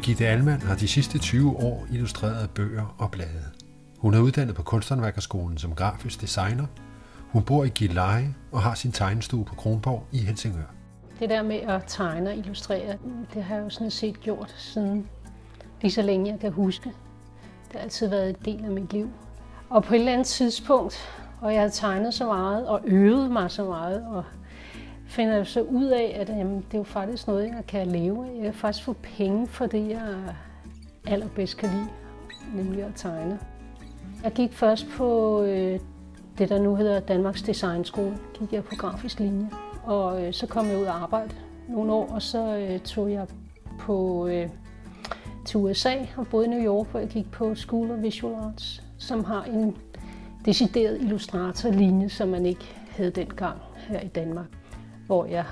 Birgitte Ahlmann har de sidste 20 år illustreret bøger og blade. Hun er uddannet på Kunsthåndværkerskolen som grafisk designer. Hun bor i Gilleleje og har sin tegnestue på Kronborg i Helsingør. Det der med at tegne og illustrere, det har jeg jo sådan set gjort siden lige så længe jeg kan huske. Det har altid været en del af mit liv. Og på et eller andet tidspunkt, og jeg har tegnet så meget og øvet mig så meget, og finder jeg så ud af, at det er jo faktisk noget, jeg kan leve af. Jeg kan faktisk få penge for det, jeg allerbedst kan lide, nemlig at tegne. Jeg gik først på det, der nu hedder Danmarks Designskole. Gik jeg på grafisk linje, og så kom jeg ud og arbejde nogle år, og så tog jeg til USA og boede i New York, hvor jeg gik på School of Visual Arts, som har en decideret illustratorlinje, som man ikke havde dengang her i Danmark, hvor jeg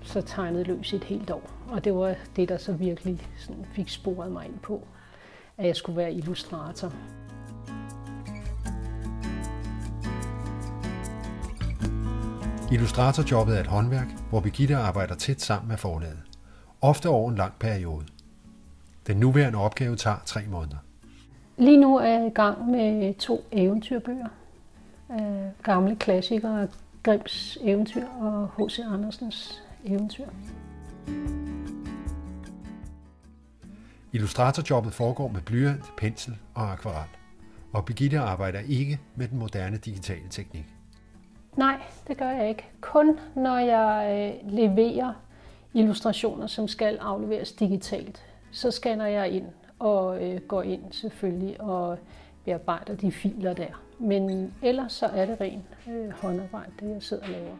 så tegnede løs et helt år. Og det var det, der så virkelig sådan fik sporet mig ind på, at jeg skulle være illustrator. Illustratorjobbet er et håndværk, hvor Birgitte arbejder tæt sammen med forlaget. Ofte over en lang periode. Den nuværende opgave tager 3 måneder. Lige nu er jeg i gang med 2 eventyrbøger. Gamle klassikere, Grimms eventyr og H.C. Andersens eventyr. Illustratorjobbet foregår med blyant, pensel og akvarel. Og Birgitte arbejder ikke med den moderne digitale teknik. Nej, det gør jeg ikke. Kun når jeg leverer illustrationer, som skal afleveres digitalt, så scanner jeg ind og går ind selvfølgelig og bearbejder de filer der. Men ellers så er det ren håndarbejde, det jeg sidder og laver.